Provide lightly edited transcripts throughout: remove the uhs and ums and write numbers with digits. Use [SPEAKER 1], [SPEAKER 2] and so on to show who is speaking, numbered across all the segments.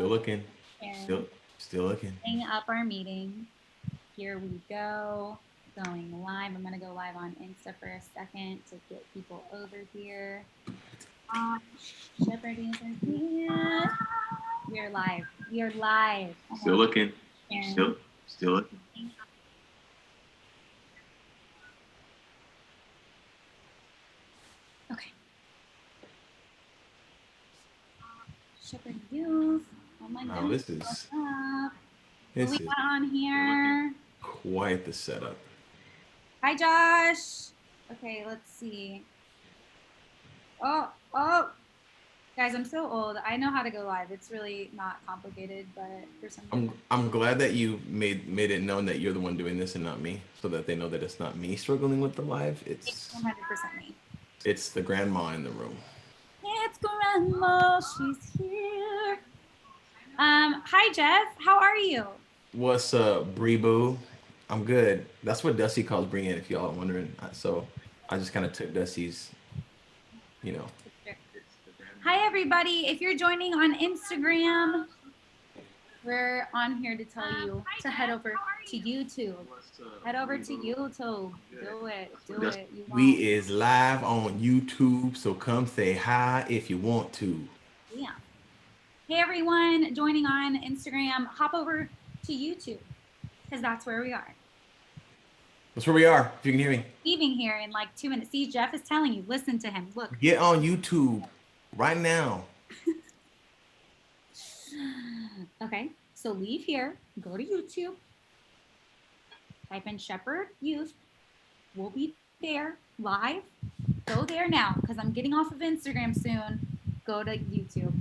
[SPEAKER 1] Still looking.
[SPEAKER 2] Sharing,
[SPEAKER 1] Still still looking.
[SPEAKER 2] setting up our meeting. Here we go. Going live. I'm gonna go live on Insta for a second to get people over here. Um, Shepherding is here. We are live. We are live. Oh my
[SPEAKER 1] Still
[SPEAKER 2] God.
[SPEAKER 1] looking.
[SPEAKER 2] Sharing.
[SPEAKER 1] Still looking.
[SPEAKER 2] Okay. Shepherd Youth. Oh my
[SPEAKER 1] Now
[SPEAKER 2] goodness.
[SPEAKER 1] this
[SPEAKER 2] What's
[SPEAKER 1] is
[SPEAKER 2] up? What we
[SPEAKER 1] this is
[SPEAKER 2] got on here?
[SPEAKER 1] quite the setup.
[SPEAKER 2] Hi, Josh. Okay, let's see. Oh, guys, I'm so old. I know how to go live. It's really not complicated, but for some reason,
[SPEAKER 1] I'm glad that you made it known that you're the one doing this and not me, so that they know that it's not me struggling with the live.
[SPEAKER 2] it's
[SPEAKER 1] It's
[SPEAKER 2] 100% me.
[SPEAKER 1] it's the grandma in the room.
[SPEAKER 2] It's Grandma. She's here. Hi, Jeff. How are you?
[SPEAKER 1] What's up, Bree Boo? I'm good. That's what Dusty calls Brian, if y'all are wondering. So I just kind of took Dusty's, you know.
[SPEAKER 2] Hi, everybody. If you're joining on Instagram, we're on here to tell you to head over to YouTube. Head over to YouTube. Do it. Do it. You
[SPEAKER 1] We
[SPEAKER 2] won't.
[SPEAKER 1] is live on YouTube, so come say hi if you want to.
[SPEAKER 2] Yeah. Hey, everyone joining on Instagram, hop over to YouTube because that's where we are.
[SPEAKER 1] That's where we are, if you can hear me.
[SPEAKER 2] Leaving here in like 2 minutes. See, Jeff is telling you, listen to him. Look.
[SPEAKER 1] Get on YouTube right now.
[SPEAKER 2] Okay, so leave here, go to YouTube, type in Shepherd Youth. We'll be there live. Go there now because I'm getting off of Instagram soon. Go to YouTube.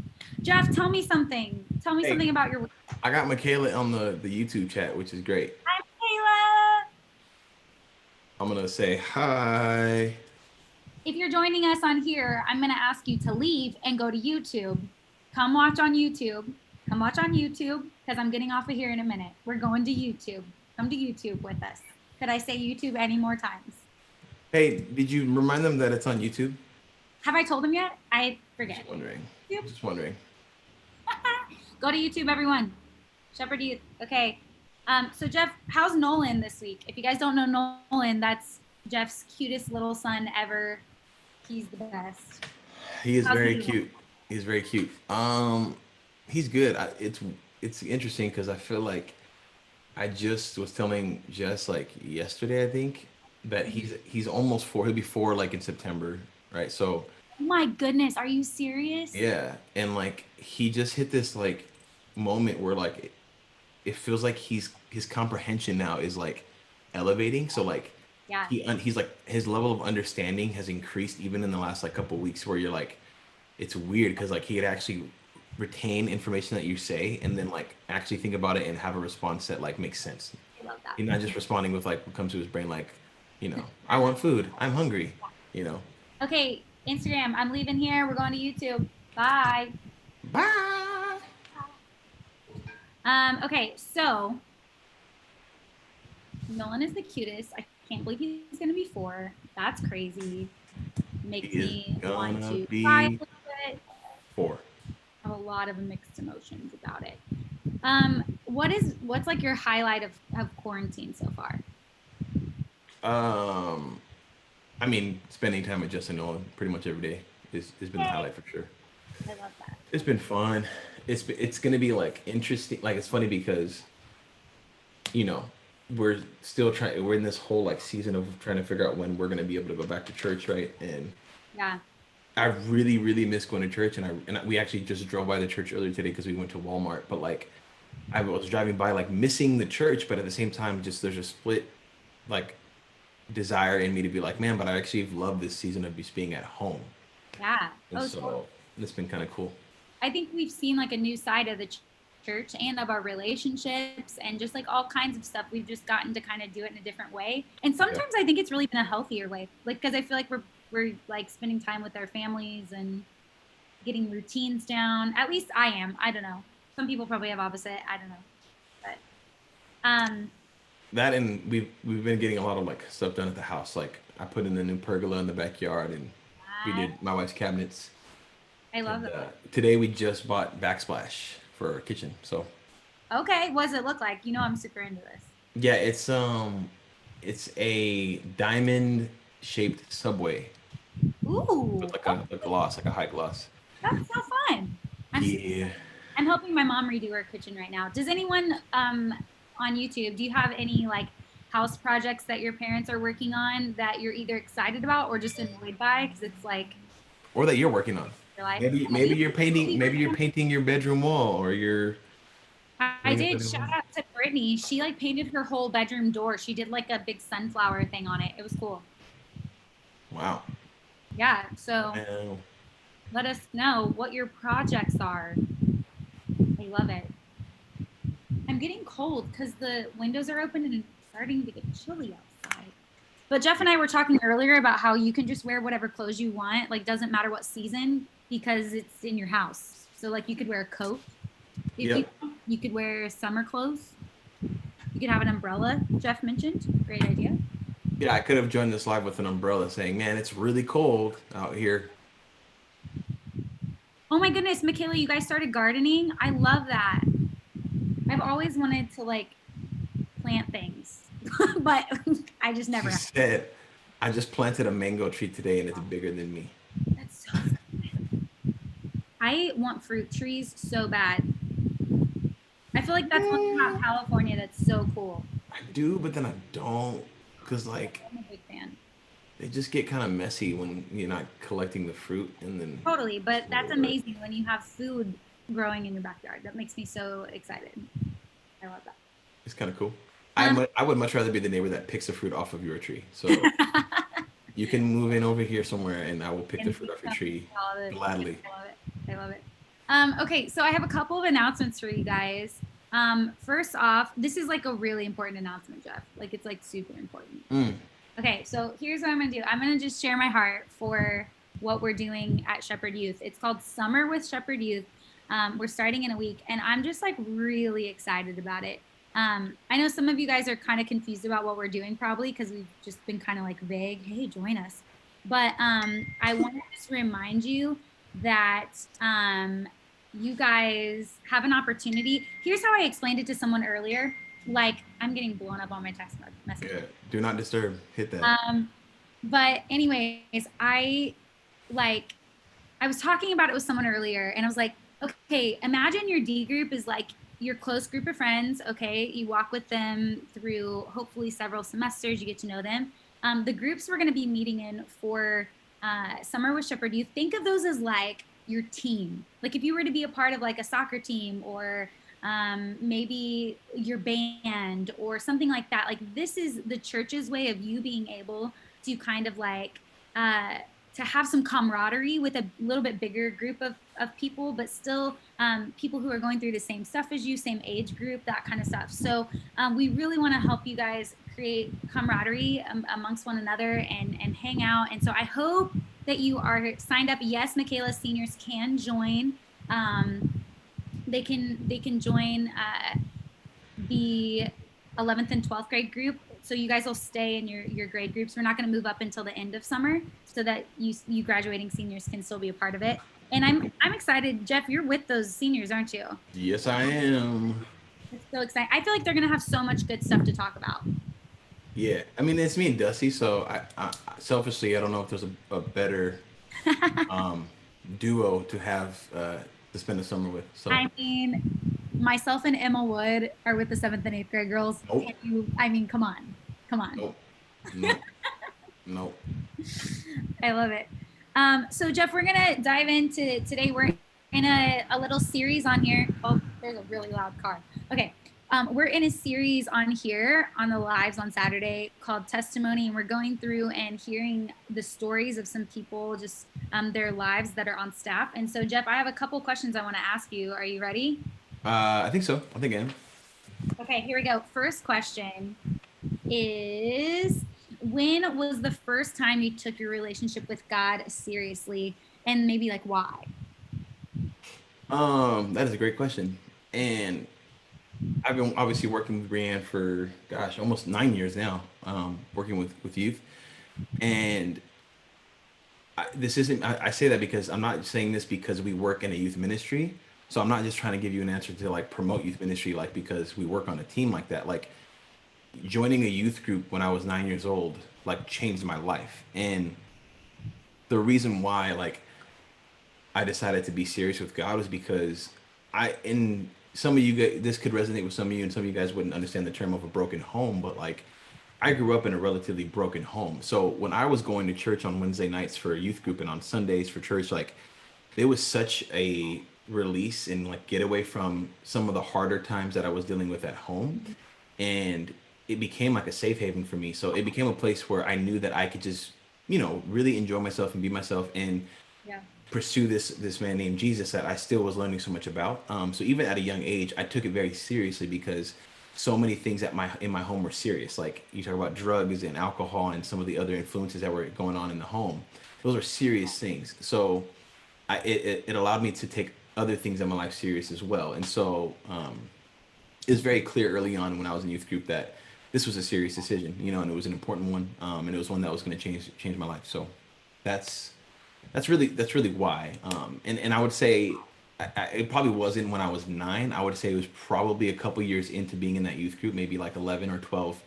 [SPEAKER 2] Jeff, tell me something. Tell me something
[SPEAKER 1] Hey,
[SPEAKER 2] about your week.
[SPEAKER 1] I got Michaela on the YouTube chat, which is great.
[SPEAKER 2] Hi, Kayla.
[SPEAKER 1] I'm gonna say hi.
[SPEAKER 2] If you're joining us on here, I'm going to ask you to leave and go to YouTube. Come watch on YouTube. Come watch on YouTube because I'm getting off of here in a minute. We're going to YouTube. Come to YouTube with us. Could I say YouTube any more times?
[SPEAKER 1] Hey, did you remind them that it's on YouTube?
[SPEAKER 2] Have I told them yet? I forget.
[SPEAKER 1] Just wondering.
[SPEAKER 2] YouTube.
[SPEAKER 1] Just wondering.
[SPEAKER 2] Go to YouTube, everyone. Shepherd Youth. Okay. So Jeff, how's Nolan this week? If you guys don't know Nolan, that's Jeff's cutest little son ever. He's the best.
[SPEAKER 1] He is
[SPEAKER 2] How's he
[SPEAKER 1] very
[SPEAKER 2] doing?
[SPEAKER 1] cute. He's very cute. He's good. It's interesting because I feel like I just was telling Jess like yesterday, I think, that he's almost four. He'll be four like in September, right? So
[SPEAKER 2] Oh my goodness, are you serious?
[SPEAKER 1] yeah, and like he just hit this like moment where like it feels like his comprehension now is like elevating. So like
[SPEAKER 2] Yeah.
[SPEAKER 1] he's like his level of understanding has increased even in the last like couple weeks where you're like it's weird because like he could actually retain information that you say and then like actually think about it and have a response that like makes sense.
[SPEAKER 2] I love that.
[SPEAKER 1] He's not just responding with like what comes to his brain like, I want food, I'm hungry, you know.
[SPEAKER 2] Okay, Instagram, I'm leaving here. We're going to YouTube. Bye.
[SPEAKER 1] Bye.
[SPEAKER 2] Okay, so Nolan is the cutest. I can't believe he's gonna be four. That's crazy.
[SPEAKER 1] He
[SPEAKER 2] Makes
[SPEAKER 1] is
[SPEAKER 2] me want
[SPEAKER 1] gonna
[SPEAKER 2] to cry a
[SPEAKER 1] be
[SPEAKER 2] little bit.
[SPEAKER 1] four.
[SPEAKER 2] I have a lot of mixed emotions about it. What's like your highlight of quarantine so far?
[SPEAKER 1] Um, I mean, spending time with Justin Nolan pretty much every day is has been the
[SPEAKER 2] Yay.
[SPEAKER 1] highlight for sure.
[SPEAKER 2] I love that.
[SPEAKER 1] It's been fun. It's gonna be like interesting. Like it's funny because you know we're still trying. We're in this whole like season of trying to figure out when we're gonna be able to go back to church, right? And
[SPEAKER 2] Yeah.
[SPEAKER 1] I really miss going to church, and we actually just drove by the church earlier today because we went to Walmart. But like I was driving by like missing the church, but at the same time, just there's a split like desire in me to be like, man, but I actually love this season of just being at home,
[SPEAKER 2] Yeah.
[SPEAKER 1] and
[SPEAKER 2] Oh, totally.
[SPEAKER 1] so it's been kind of cool.
[SPEAKER 2] I think we've seen like a new side of the church and of our relationships and just like all kinds of stuff. We've just gotten to kind of do it in a different way. And
[SPEAKER 1] Yeah.
[SPEAKER 2] sometimes I think it's really been a healthier way. Like because I feel like we're like spending time with our families and getting routines down. At least I am. I don't know. Some people probably have opposite. I don't know. But
[SPEAKER 1] That and we've been getting a lot of like stuff done at the house. Like I put in the new pergola in the backyard, and we
[SPEAKER 2] I,
[SPEAKER 1] did my wife's cabinets.
[SPEAKER 2] I love
[SPEAKER 1] And
[SPEAKER 2] that.
[SPEAKER 1] today we just bought backsplash for our kitchen. So
[SPEAKER 2] Okay, what does it look like? You know I'm super into this.
[SPEAKER 1] yeah, it's a diamond shaped subway with
[SPEAKER 2] Ooh,
[SPEAKER 1] like a gloss, like a high gloss.
[SPEAKER 2] that's so fun. I'm super
[SPEAKER 1] Yeah.
[SPEAKER 2] I'm helping my mom redo her kitchen right now. Does anyone on YouTube, do you have any like house projects that your parents are working on that you're either excited about or just annoyed by because it's like
[SPEAKER 1] Or that you're working on.
[SPEAKER 2] your life?
[SPEAKER 1] Maybe you're painting, maybe you're painting your bedroom wall, or you're
[SPEAKER 2] I
[SPEAKER 1] doing a
[SPEAKER 2] did.
[SPEAKER 1] bedroom
[SPEAKER 2] Shout
[SPEAKER 1] wall.
[SPEAKER 2] out to Brittany. She like painted her whole bedroom door. She did like a big sunflower thing on it. It was cool.
[SPEAKER 1] Wow.
[SPEAKER 2] Yeah. So
[SPEAKER 1] Wow.
[SPEAKER 2] let us know what your projects are. I love it. I'm getting cold because the windows are open and it's starting to get chilly outside. But Jeff and I were talking earlier about how you can just wear whatever clothes you want, like doesn't matter what season because it's in your house. So like you could wear a coat if you
[SPEAKER 1] Yep.
[SPEAKER 2] want. You could wear summer clothes. You could have an umbrella, Jeff mentioned. Great idea.
[SPEAKER 1] Yeah, I could have joined this live with an umbrella saying, "Man, it's really cold out here."
[SPEAKER 2] Oh my goodness, Michaela, you guys started gardening. I love that. I've always wanted to like plant things, but I just
[SPEAKER 1] She
[SPEAKER 2] never have.
[SPEAKER 1] said, "I just planted a mango tree today, and it's bigger than me."
[SPEAKER 2] That's so I want fruit trees so bad. I feel like that's one thing about California that's so cool.
[SPEAKER 1] I do, but then I don't, because
[SPEAKER 2] Yeah,
[SPEAKER 1] like
[SPEAKER 2] I'm a big fan.
[SPEAKER 1] they just get kind of messy when you're not collecting the fruit, and then
[SPEAKER 2] Totally,
[SPEAKER 1] it's
[SPEAKER 2] but
[SPEAKER 1] a
[SPEAKER 2] that's
[SPEAKER 1] little work.
[SPEAKER 2] amazing when you have food growing in your backyard. That makes me so excited. I love that.
[SPEAKER 1] It's kind of cool.
[SPEAKER 2] Um,
[SPEAKER 1] I would much rather be the neighbor that picks the fruit off of your tree. So you can move in over here somewhere, and I will pick the
[SPEAKER 2] and
[SPEAKER 1] fruit off your tree
[SPEAKER 2] all the,
[SPEAKER 1] gladly.
[SPEAKER 2] I love it. I love it. Okay, so I have a couple of announcements for you guys. First off, this is like a really important announcement, Jeff. Like it's like super important.
[SPEAKER 1] Mm,
[SPEAKER 2] Okay, so here's what I'm gonna do. I'm gonna just share my heart for what we're doing at Shepherd Youth. It's called Summer with Shepherd Youth. We're starting in a week, and I'm just like really excited about it. I know some of you guys are kind of confused about what we're doing, probably because we've just been kind of like vague. Hey, join us. But I want to just remind you that you guys have an opportunity. Here's how I explained it to someone earlier. Like I'm getting blown up on my text messages.
[SPEAKER 1] yeah. Do not disturb. Hit that.
[SPEAKER 2] Um, but anyways, like I was talking about it with someone earlier and I was like, okay, imagine your D group is like your close group of friends. Okay. You walk with them through hopefully several semesters, you get to know them. The groups we're going to be meeting in for Summer with Shepherd, you think of those as like your team. Like if you were to be a part of like a soccer team or maybe your band or something like that. Like this is the church's way of you being able to kind of like uh, to have some camaraderie with a little bit bigger group of people, but still people who are going through the same stuff as you, same age group, that kind of stuff. So we really want to help you guys create camaraderie amongst one another and hang out. And so I hope that you are signed up. Yes, Michaela, seniors can join. They can join the 11th and 12th grade group. So you guys will stay in your grade groups. We're not going to move up until the end of summer, so that you graduating seniors can still be a part of it. And I'm excited, Jeff. You're with those seniors, aren't you?
[SPEAKER 1] Yes, I am.
[SPEAKER 2] It's so exciting. I feel like they're going to have so much good stuff to talk about.
[SPEAKER 1] Yeah. I mean, it's me and Dusty, so I selfishly, I don't know if there's a better um, duo to have to spend the summer with. So
[SPEAKER 2] I mean, myself and Emma Wood are with the 7th and 8th grade girls.
[SPEAKER 1] nope,
[SPEAKER 2] I mean, come on, come on.
[SPEAKER 1] nope, nope, nope.
[SPEAKER 2] I love it. So Jeff, we're gonna dive into today. We're in a little series on here. Oh, there's a really loud car. Okay. We're in a series on here on the lives on Saturday called Testimony, and we're going through and hearing the stories of some people, just their lives that are on staff. And so, Jeff, I have a couple questions I want to ask you. Are you ready?
[SPEAKER 1] I think so. I think I am.
[SPEAKER 2] Okay, here we go. First question is, when was the first time you took your relationship with God seriously, and maybe like why?
[SPEAKER 1] That is a great question, and I've been obviously working with Brianne for gosh, almost 9 years now. Working with youth, and this isn't. I say that because I'm not saying this because we work in a youth ministry. So I'm not just trying to give you an answer to like promote youth ministry, like because we work on a team like that. Like joining a youth group when I was 9 years old, like changed my life. And the reason why, like, I decided to be serious with God was because and some of you guys, this could resonate with some of you, and some of you guys wouldn't understand the term of a broken home, but like, I grew up in a relatively broken home. So when I was going to church on Wednesday nights for a youth group and on Sundays for church, like, it was such a release and like get away from some of the harder times that I was dealing with at home. And it became like a safe haven for me. So it became a place where I knew that I could just, really enjoy myself and be myself and
[SPEAKER 2] Yeah.
[SPEAKER 1] pursue this man named Jesus that I still was learning so much about. So even at a young age, I took it very seriously because so many things in my home were serious. Like you talk about drugs and alcohol and some of the other influences that were going on in the home. Those are serious things. So it allowed me to take other things in my life serious as well. And so it was very clear early on when I was in youth group that this was a serious decision, and it was an important one, and it was one that was going to change my life. So that's that's really why. And I would say it probably wasn't when I was 9. I would say it was probably a couple years into being in that youth group, maybe like 11 or 12,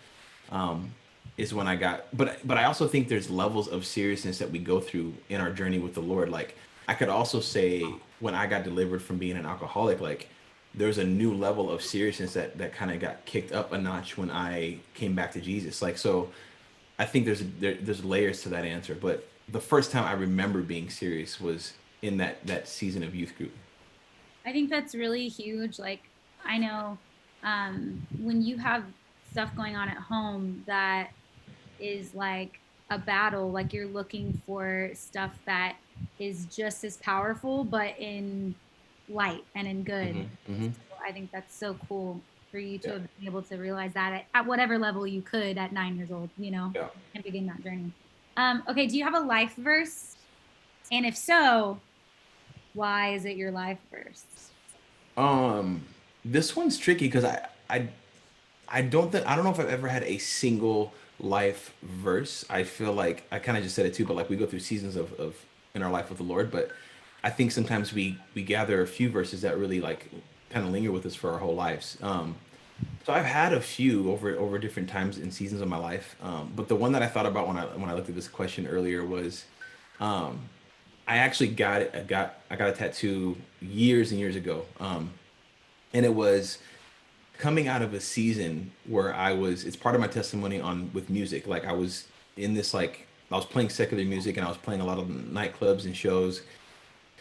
[SPEAKER 1] um, is when I got. But I also think there's levels of seriousness that we go through in our journey with the Lord. Like I could also say when I got delivered from being an alcoholic, like there's a new level of seriousness that kind of got kicked up a notch when I came back to Jesus. Like so, I think there's layers to that answer, but the first time I remember being serious was in that season of youth group.
[SPEAKER 2] I think that's really huge. Like, I know when you have stuff going on at home that is like a battle, like you're looking for stuff that is just as powerful, but in light and in good.
[SPEAKER 1] Hmm. Hmm.
[SPEAKER 2] So I think that's so cool for you to
[SPEAKER 1] Yeah.
[SPEAKER 2] have been able to realize that at whatever level you could at 9 years old,
[SPEAKER 1] Yeah.
[SPEAKER 2] and begin that journey. Okay, do you have a life verse? And if so, why is it your life verse?
[SPEAKER 1] Um, this one's tricky because I don't know if I've ever had a single life verse. I feel like I kind of just said it too, but like we go through seasons of in our life with the Lord, but I think sometimes we gather a few verses that really like kind of linger with us for our whole lives. So I've had a few over different times and seasons of my life, but the one that I thought about when I looked at this question earlier was, um, I actually I got a tattoo years and years ago, and it was coming out of a season where it's part of my testimony on with music. Like I was in this like I was playing secular music and I was playing a lot of nightclubs and shows,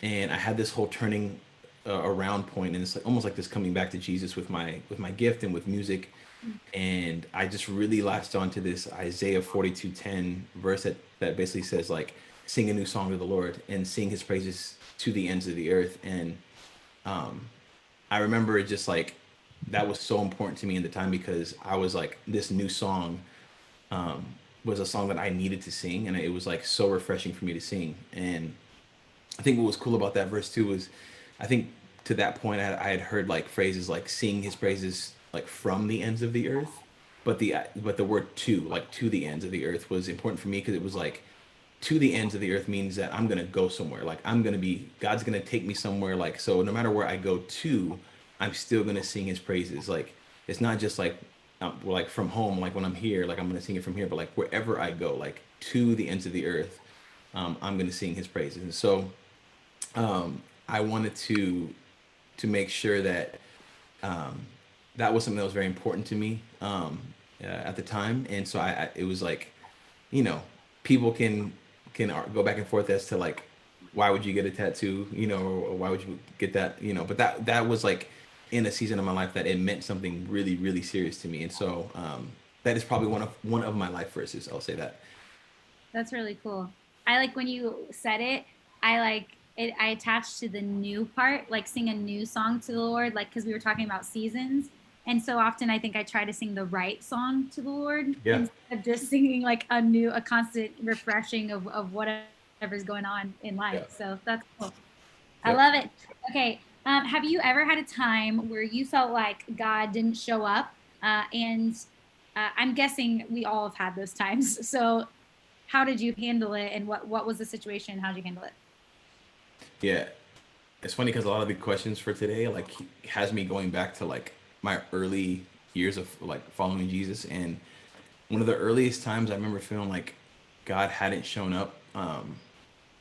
[SPEAKER 1] and I had this whole turning around point, and it's like almost like this coming back to Jesus with my gift and with music, and I just really latched on to this Isaiah 42:10 verse that basically says like sing a new song to the Lord and sing His praises to the ends of the earth, and um, I remember it just like that was so important to me in the time because I was like this new song um, was a song that I needed to sing, and it was like so refreshing for me to sing. And I think what was cool about that verse too was, I think to that point I had heard like phrases like "sing His praises" like from the ends of the earth, but the word "to" like to the ends of the earth was important for me because it was like to the ends of the earth means that I'm gonna go somewhere. Like God's gonna take me somewhere. Like so, no matter where I go to, I'm still gonna sing His praises. Like it's not just like from home. Like when I'm here, like I'm gonna sing it from here. But like wherever I go, like to the ends of the earth, I'm gonna sing His praises. And so I wanted to make sure that um, that was something that was very important to me at the time. And so it was like, you know, people can go back and forth as to like why would you get a tattoo, or why would you get that, but that was like in a season of my life that it meant something really really serious to me. And so that is probably one of my life verses, I'll say that.
[SPEAKER 2] That's really cool. I like when you said it, I like it. I attached to the new part, like sing a new song to the Lord, like because we were talking about seasons. And so often I think I try to sing the right song to the Lord
[SPEAKER 1] Yeah.
[SPEAKER 2] instead of just singing like a constant refreshing of whatever's going on in life.
[SPEAKER 1] Yeah.
[SPEAKER 2] So that's cool. I
[SPEAKER 1] Yep.
[SPEAKER 2] love it. Okay. Have you ever had a time where you felt like God didn't show up? And I'm guessing we all have had those times. So how did you handle it, and what was the situation? How'd you handle it?
[SPEAKER 1] Yeah. it's funny because a lot of the questions for today like has me going back to like my early years of like following Jesus, and one of the earliest times I remember feeling like God hadn't shown up.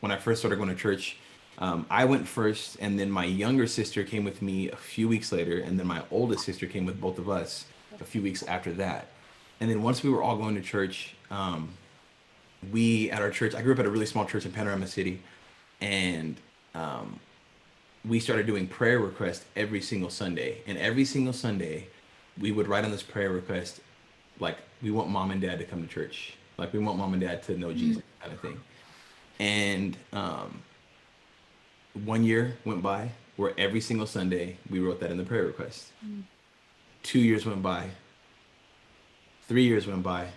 [SPEAKER 1] When I first started going to church, I went first, and then my younger sister came with me a few weeks later, and then my oldest sister came with both of us a few weeks after that. And then once we were all going to church, we at our church, I grew up at a really small church in Panorama City, and um, we started doing prayer requests every single Sunday. And every single Sunday, we would write on this prayer request, like, we want mom and dad to come to church. Like, we want mom and dad to know Jesus, kind of thing. And 1 year went by where every single Sunday we wrote that in the prayer request. 2 years went by, 3 years went by,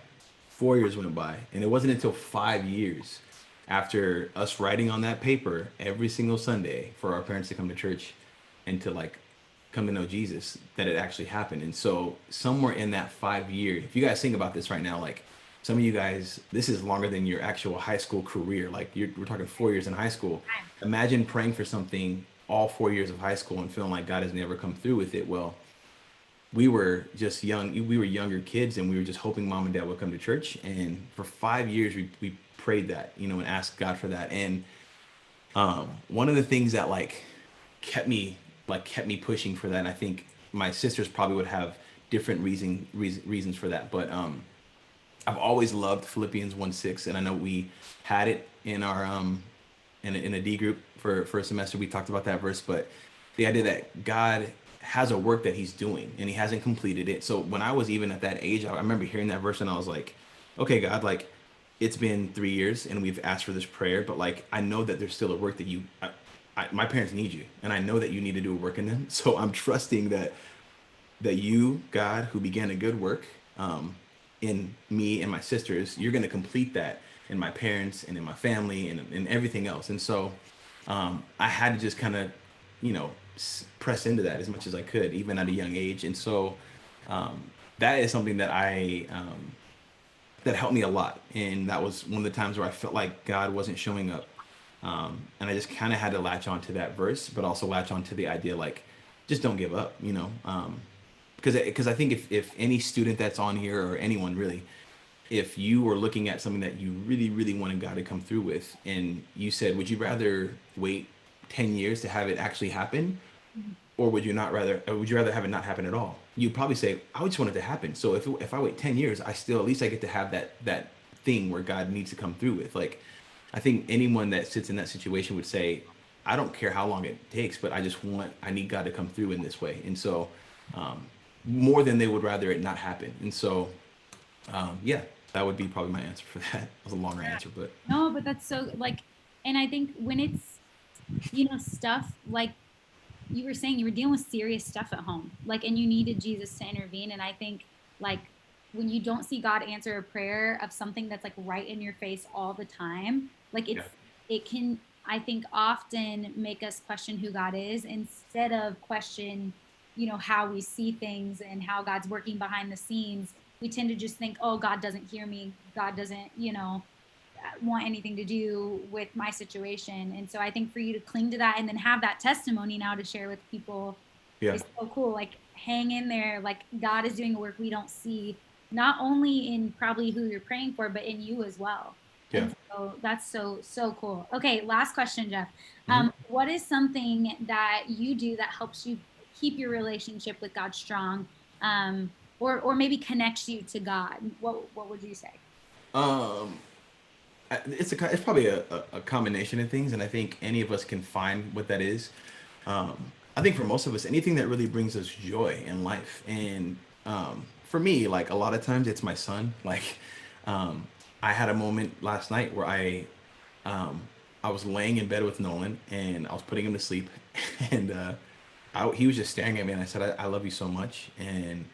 [SPEAKER 1] 4 years went by, and it wasn't until 5 years after us writing on that paper every single Sunday for our parents to come to church and to like come to know Jesus that it actually happened. And so somewhere in that 5 year, if you guys think about this right now, like some of you guys, this is longer than your actual high school career. Like we're talking 4 years in high school. Imagine praying for something all 4 years of high school and feeling like God has never come through with it. Well, we were just young. We were younger kids, and we were just hoping mom and dad would come to church. And for 5 years, we prayed that, and asked God for that. And one of the things that kept me pushing for that, and I think my sisters probably would have different reasons for that, but I've always loved Philippians 1:6, and I know we had it in our in a D group for a semester. We talked about that verse, but the idea that God has a work that He's doing and He hasn't completed it. So when I was even at that age, I remember hearing that verse and I was like, okay, God, like it's been 3 years and we've asked for this prayer, but like I know that there's still a work that my parents need you, and I know that you need to do a work in them. So I'm trusting that you, God, who began a good work in me and my sisters, you're going to complete that in my parents and in my family and in everything else. And so I had to just kind of, press into that as much as I could, even at a young age. And so that is something that that helped me a lot. And that was one of the times where I felt like God wasn't showing up. And I just kind of had to latch on to that verse, but also latch on to the idea, like, just don't give up, because I think if any student that's on here or anyone really, if you were looking at something that you really really wanted God to come through with, and you said, would you rather wait 10 years to have it actually happen, or would you rather have it not happen at all? You'd probably say, I would just want it to happen. So if I wait 10 years, I still, at least I get to have that thing where God needs to come through with. Like, I think anyone that sits in that situation would say, I don't care how long it takes, but I need God to come through in this way. And so more than they would rather it not happen. And so yeah, that would be probably my answer for that. It was a longer answer, but
[SPEAKER 2] No, but that's so like, and I think when it's, stuff like you were saying, you were dealing with serious stuff at home, like, and you needed Jesus to intervene. And I think, like, when you don't see God answer a prayer of something that's like right in your face all the time, like
[SPEAKER 1] yeah,
[SPEAKER 2] it can, I think, often make us question who God is instead of question, how we see things and how God's working behind the scenes. We tend to just think, oh, God doesn't hear me. God doesn't, want anything to do with my situation. And so I think for you to cling to that and then have that testimony now to share with people
[SPEAKER 1] yeah,
[SPEAKER 2] is so cool. Like, hang in there. Like, God is doing a work we don't see, not only in probably who you're praying for, but in you as well.
[SPEAKER 1] yeah.
[SPEAKER 2] And so that's so cool. Okay, last question, Jeff.
[SPEAKER 1] Mhm.
[SPEAKER 2] What is something that you do that helps you keep your relationship with God strong, or maybe connects you to God? What would you say?
[SPEAKER 1] Um, it's probably a combination of things, and I think any of us can find what that is. I think for most of us, anything that really brings us joy in life, and for me, like a lot of times, it's my son. Like, um, I had a moment last night where um, I was laying in bed with Nolan, and I was putting him to sleep, and he was just staring at me, and I said, I love you so much," and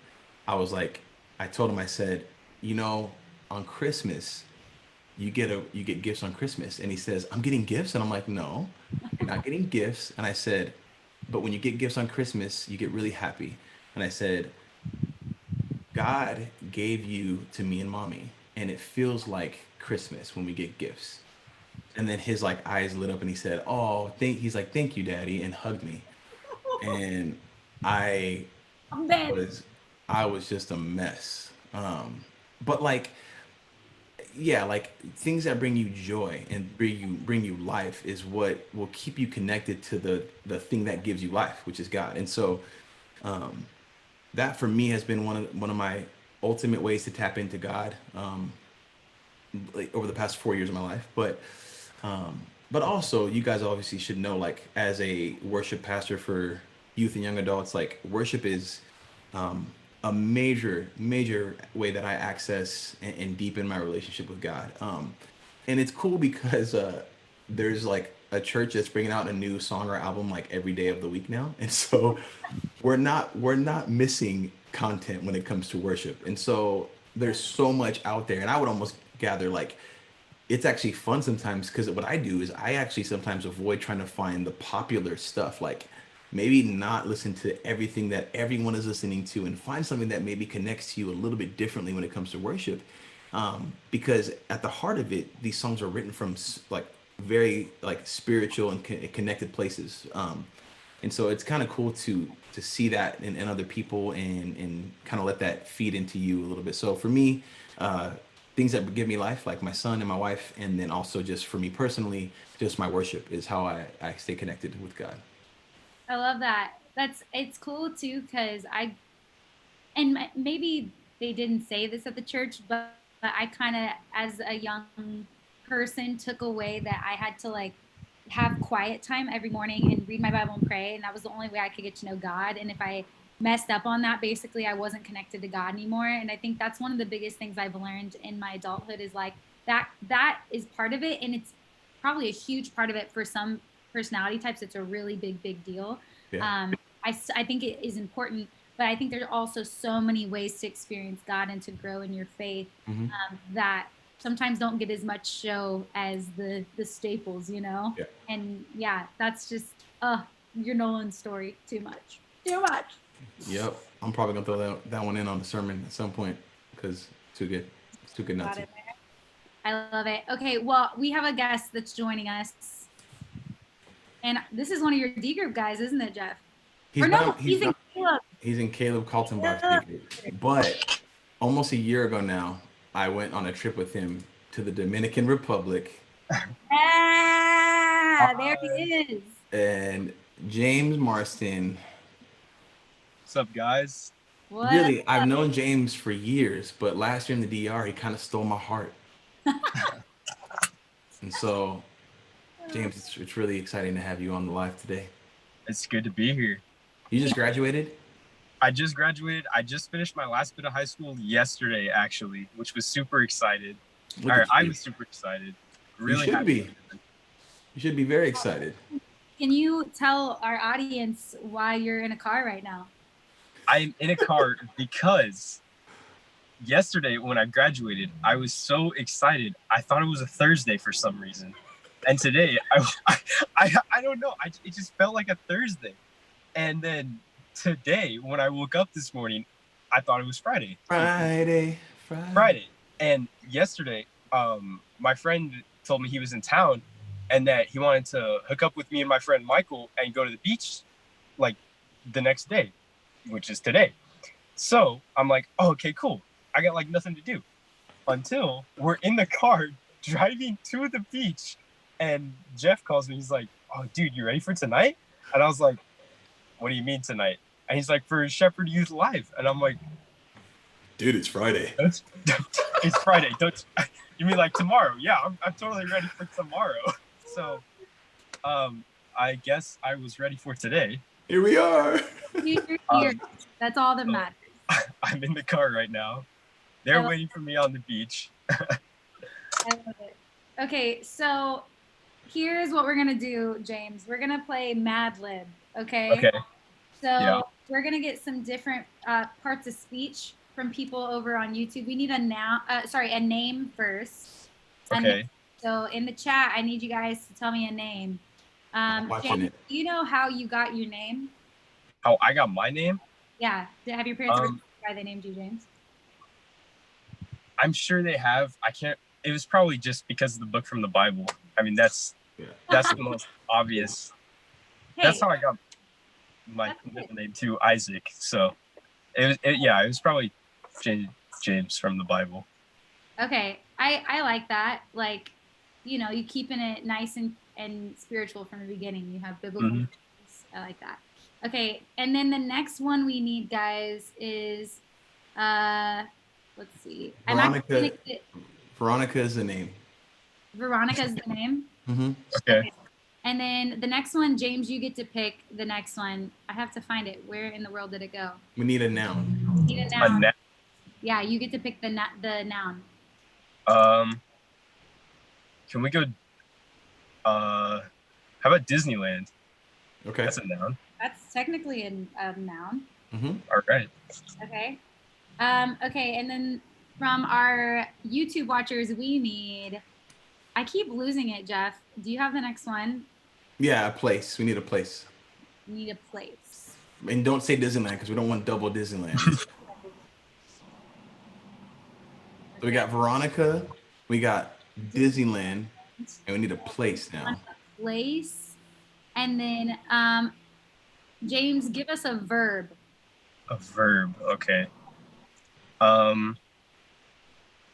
[SPEAKER 1] I was like, I told him, I said, you know, on Christmas you get gifts on Christmas. And he says, I'm getting gifts. And I'm like, no, you're not getting gifts. And I said, but when you get gifts on Christmas, you get really happy. And I said, God gave you to me and mommy, and it feels like Christmas when we get gifts. And then his like eyes lit up and he said, "Oh, he's like, thank you, Daddy," and hugged me. And I
[SPEAKER 2] Ben.
[SPEAKER 1] was I was just a mess. But like, yeah, like things that bring you joy and bring you life is what will keep you connected to the thing that gives you life, which is God. And so um, that for me has been one of my ultimate ways to tap into God, like over the past 4 years of my life. But also, you guys obviously should know, like, as a worship pastor for youth and young adults, like, worship is um, a major way that I access and deepen my relationship with God. And it's cool because there's like a church that's bringing out a new song or album like every day of the week now, and so we're not missing content when it comes to worship. And so there's so much out there, and I would almost gather like it's actually fun sometimes because what I do is I actually sometimes avoid trying to find the popular stuff. Like maybe not listen to everything that everyone is listening to and find something that maybe connects to you a little bit differently when it comes to worship. Because at the heart of it, these songs are written from like very like spiritual and connected places. And so it's kind of cool to see that in other people and kind of let that feed into you a little bit. So for me, uh, things that give me life, like my son and my wife, and then also just for me personally, just my worship is how I stay connected with God.
[SPEAKER 2] I love that. It's cool too because and maybe they didn't say this at the church, but I kind of, as a young person, took away that I had to like have quiet time every morning and read my Bible and pray, and that was the only way I could get to know God. And if I messed up on that, basically, I wasn't connected to God anymore. And I think that's one of the biggest things I've learned in my adulthood is like that is part of it, and it's probably a huge part of it for some personality types. It's a really big deal.
[SPEAKER 1] Yeah.
[SPEAKER 2] I think it is important, but I think there are also so many ways to experience God and to grow in your faith
[SPEAKER 1] Hmm.
[SPEAKER 2] that sometimes don't get as much show as the staples, you know.
[SPEAKER 1] Yeah.
[SPEAKER 2] And yeah, that's just your Nolan story too much, too much.
[SPEAKER 1] Yep. I'm probably gonna throw that one in on the sermon at some point because too good. It's too good not
[SPEAKER 2] Got
[SPEAKER 1] to.
[SPEAKER 2] it. I love it. Okay, well, we have a guest that's joining us, and this is one of your D group guys, isn't it, Jeff? Or
[SPEAKER 1] He's
[SPEAKER 2] no,
[SPEAKER 1] not. He's
[SPEAKER 2] he's in
[SPEAKER 1] not.
[SPEAKER 2] Caleb.
[SPEAKER 1] He's in Caleb Kaltenbach's
[SPEAKER 2] Yeah.
[SPEAKER 1] group. But almost a year ago now, I went on a trip with him to the Dominican Republic,
[SPEAKER 2] Ah, there he
[SPEAKER 3] Hi.
[SPEAKER 2] is.
[SPEAKER 1] and James Marston.
[SPEAKER 3] What's up, guys?
[SPEAKER 2] What?
[SPEAKER 1] Really, I've known James for years, but last year in the DR, he kind of stole my heart. And so, James, it's really exciting to have you on the live today.
[SPEAKER 3] It's good to be here.
[SPEAKER 1] You just graduated?
[SPEAKER 3] I just graduated. I just finished my last bit of high school yesterday, actually, which was super excited.
[SPEAKER 1] Look at
[SPEAKER 3] I
[SPEAKER 1] you.
[SPEAKER 3] was super excited.
[SPEAKER 1] You
[SPEAKER 3] Really
[SPEAKER 1] should
[SPEAKER 3] happy.
[SPEAKER 1] be. You should be very excited.
[SPEAKER 2] Can you tell our audience why you're in a car right now?
[SPEAKER 3] I'm in a car because yesterday when I graduated, I was so excited. I thought it was a Thursday for some reason. And today, I don't know. It just felt like a Thursday. And then today, when I woke up this morning, I thought it was Friday. Friday. And yesterday, my friend told me he was in town and that he wanted to hook up with me and my friend Michael and go to the beach like the next day, which is today. So I'm like, oh, okay, cool. I got like nothing to do until we're in the car driving to the beach. And Jeff calls me. He's like, oh, dude, you ready for tonight? And I was like, what do you mean tonight? And he's like, for Shepherd Youth Live. And I'm like,
[SPEAKER 1] Dude, it's Friday.
[SPEAKER 3] it's Friday. Don't you mean like tomorrow? Yeah, I'm totally ready for tomorrow. So, I guess I was ready for today.
[SPEAKER 1] Here we are.
[SPEAKER 2] You're here. That's all that matters.
[SPEAKER 3] I'm in the car right now. They're waiting for me on the beach.
[SPEAKER 2] I love it. Okay, so here's what we're gonna do, James. We're gonna play Mad Lib. Okay.
[SPEAKER 3] Okay.
[SPEAKER 2] So
[SPEAKER 3] Yeah.
[SPEAKER 2] we're gonna get some different parts of speech from people over on YouTube. We need a name first.
[SPEAKER 3] Okay.
[SPEAKER 2] So in the chat, I need you guys to tell me a name.
[SPEAKER 1] I'm watching
[SPEAKER 2] James,
[SPEAKER 1] it.
[SPEAKER 2] do you know how you got your name?
[SPEAKER 3] How I got my name?
[SPEAKER 2] Yeah. Have your parents ever why they named you James?
[SPEAKER 3] I'm sure they have. I can't. It was probably just because of the book from the Bible. I mean, that's
[SPEAKER 1] Yeah.
[SPEAKER 3] the most obvious.
[SPEAKER 2] Hey,
[SPEAKER 3] That's how I got my
[SPEAKER 2] That's good.
[SPEAKER 3] middle name too, Isaac. So it was probably James from the Bible.
[SPEAKER 2] okay. I like that. Like, you keeping it nice and spiritual from the beginning. You have biblical.
[SPEAKER 3] Mhm.
[SPEAKER 2] names. I like that. Okay, and then the next one we need, guys, is let's see. I'm actually gonna
[SPEAKER 1] Veronica.
[SPEAKER 2] get
[SPEAKER 1] Veronica is the name.
[SPEAKER 2] Veronica's the name.
[SPEAKER 1] Mm-hmm.
[SPEAKER 3] Okay.
[SPEAKER 2] And then the next one, James, you get to pick the next one. I have to find it. Where in the world did it go?
[SPEAKER 1] We need a noun.
[SPEAKER 2] Need a noun.
[SPEAKER 3] A
[SPEAKER 2] Yeah, you get to pick the noun.
[SPEAKER 3] Can we go? How about Disneyland?
[SPEAKER 1] Okay.
[SPEAKER 3] That's a noun.
[SPEAKER 2] That's technically a noun.
[SPEAKER 1] Mm-hmm.
[SPEAKER 3] All right.
[SPEAKER 2] Okay. Okay, and then from our YouTube watchers, we need. I keep losing it, Jeff. Do you have the next one?
[SPEAKER 1] Yeah, a place. We need a place.
[SPEAKER 2] We need a place.
[SPEAKER 1] And don't say Disneyland because we don't want double Disneyland. So we got Veronica, we got Disneyland, and we need a place now.
[SPEAKER 2] Place, and then James, give us a verb.
[SPEAKER 3] A verb. Okay.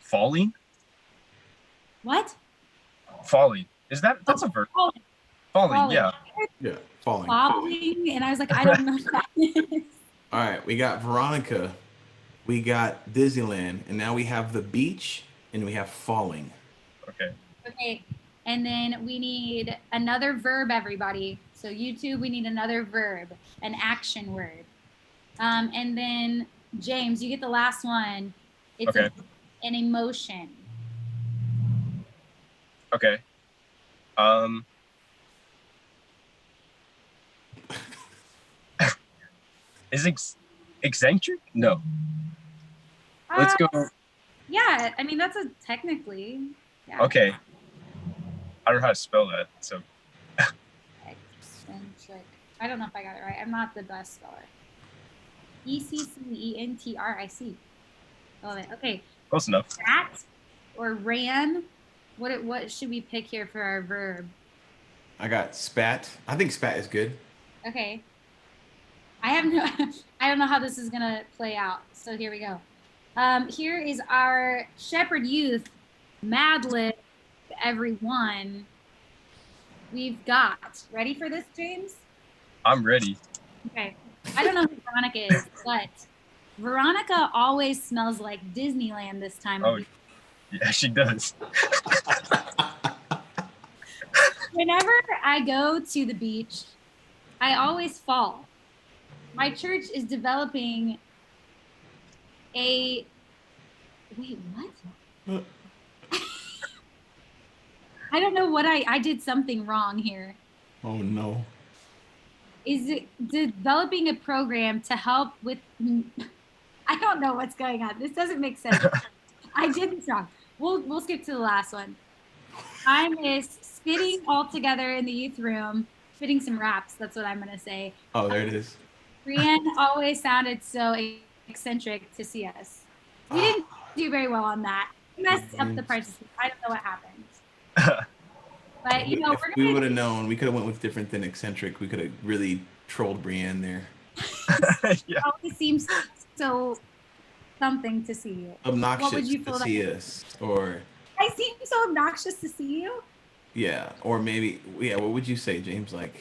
[SPEAKER 3] Falling.
[SPEAKER 2] What?
[SPEAKER 3] Falling. That's a verb? Falling. Yeah.
[SPEAKER 1] Yeah, falling.
[SPEAKER 2] Falling, and I was like, I don't know what that is.
[SPEAKER 1] All right, we got Veronica, we got Disneyland, and now we have the beach and we have falling.
[SPEAKER 3] Okay.
[SPEAKER 2] Okay, and then we need another verb, everybody. So YouTube, we need another verb, an action word. And then James, you get the last one. It's
[SPEAKER 3] Okay.
[SPEAKER 2] an emotion.
[SPEAKER 3] Okay. Is eccentric? No. Let's go.
[SPEAKER 2] Yeah, I mean that's a technically. Yeah.
[SPEAKER 3] Okay. I don't know how to spell that. So
[SPEAKER 2] Eccentric. I don't know if I got it right. I'm not the best speller. ECCENTRIC. Love it. Okay.
[SPEAKER 3] close enough.
[SPEAKER 2] Rat or ran. What should we pick here for our verb?
[SPEAKER 1] I got spat. I think spat is good.
[SPEAKER 2] Okay. I don't know how this is gonna play out. So here we go. Here is our Shepherd Youth Mad Lib, everyone. We've got, ready for this, James?
[SPEAKER 3] I'm ready.
[SPEAKER 2] Okay. I don't know who Veronica is, but Veronica always smells like Disneyland this time of
[SPEAKER 3] Oh,
[SPEAKER 2] year.
[SPEAKER 3] yeah, she does.
[SPEAKER 2] Whenever I go to the beach, I always fall. My church is developing a. Wait, what? I don't know what I did something wrong here.
[SPEAKER 1] Oh no.
[SPEAKER 2] Is it developing a program to help with? I don't know what's going on. This doesn't make sense. I did this wrong. We'll skip to the last one. I miss spitting all together in the youth room, spitting some raps. That's what I'm gonna say.
[SPEAKER 1] Oh, there it is.
[SPEAKER 2] Brienne always sounded so eccentric to see us. We didn't do very well on that. We messed up the participants. I don't know what happened. But you know,
[SPEAKER 1] If
[SPEAKER 2] we're
[SPEAKER 1] we
[SPEAKER 2] gonna
[SPEAKER 1] would have known, we could have went with different than eccentric. We could have really trolled Brienne there.
[SPEAKER 3] Yeah.
[SPEAKER 2] always seems so something to see you.
[SPEAKER 1] Obnoxious
[SPEAKER 2] would you
[SPEAKER 1] to
[SPEAKER 2] feel
[SPEAKER 1] see us, or
[SPEAKER 2] I seem so obnoxious to see you.
[SPEAKER 1] yeah, or maybe yeah. What would you say, James? Like,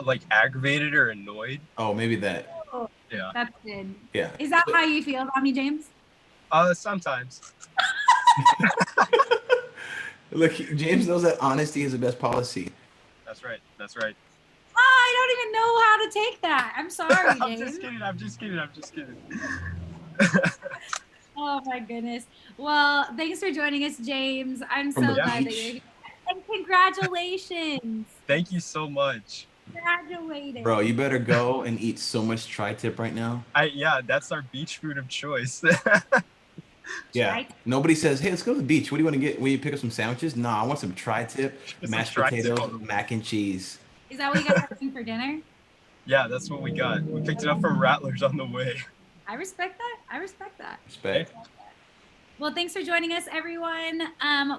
[SPEAKER 3] Like aggravated or annoyed.
[SPEAKER 1] oh, maybe that.
[SPEAKER 2] Oh,
[SPEAKER 3] Yeah.
[SPEAKER 2] that's good.
[SPEAKER 1] Yeah.
[SPEAKER 2] Is that how you feel about me, James?
[SPEAKER 3] Sometimes.
[SPEAKER 1] Look, James knows that honesty is the best policy.
[SPEAKER 3] That's right. That's right.
[SPEAKER 2] Oh, I don't even know how to take that. I'm sorry,
[SPEAKER 3] I'm
[SPEAKER 2] James.
[SPEAKER 3] just kidding. I'm just kidding. I'm just kidding.
[SPEAKER 2] Oh my goodness. Well, thanks for joining us, James. I'm so
[SPEAKER 1] From the
[SPEAKER 2] glad that
[SPEAKER 1] beach.
[SPEAKER 2] you're here. And congratulations.
[SPEAKER 3] Thank you so much.
[SPEAKER 2] Graduated.
[SPEAKER 1] Bro, you better go and eat so much tri-tip right now.
[SPEAKER 3] Yeah, that's our beach food of choice.
[SPEAKER 1] Yeah.
[SPEAKER 2] Tri-
[SPEAKER 1] Nobody says, hey, let's go to the beach. What do you want to get? Will you pick up some sandwiches? Nah, I want some tri-tip,
[SPEAKER 3] Some
[SPEAKER 1] mashed
[SPEAKER 3] tri-tip
[SPEAKER 1] potatoes,
[SPEAKER 3] on the-
[SPEAKER 1] mac and cheese.
[SPEAKER 2] Is that what you guys are having for dinner?
[SPEAKER 3] Yeah, that's what we got. We picked it up from Rattlers on the way.
[SPEAKER 2] I respect that. I respect that.
[SPEAKER 1] Respect.
[SPEAKER 2] Well, thanks for joining us, everyone.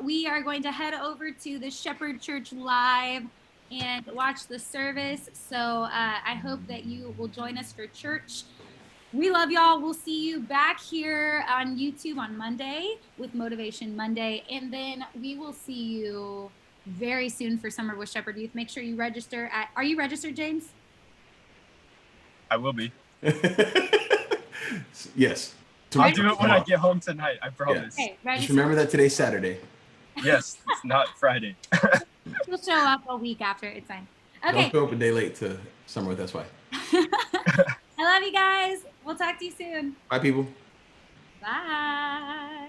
[SPEAKER 2] We are going to head over to the Shepherd Church Live and watch the service. So I hope that you will join us for church. We love y'all. We'll see you back here on YouTube on Monday with Motivation Monday. And then we will see you very soon for Summer with Shepherd Youth. Make sure you register at, are you registered, James?
[SPEAKER 3] I will be.
[SPEAKER 1] Yes.
[SPEAKER 3] I'll do it when I get home tonight. I promise.
[SPEAKER 2] Okay,
[SPEAKER 1] Just
[SPEAKER 2] register.
[SPEAKER 1] remember that today's Saturday.
[SPEAKER 3] Yes, it's not Friday.
[SPEAKER 2] We'll show up a week after. It's fine. Okay.
[SPEAKER 1] Don't show up a day late to Summer with SY.
[SPEAKER 2] I love you guys. We'll talk to you soon.
[SPEAKER 1] Bye, people.
[SPEAKER 2] Bye.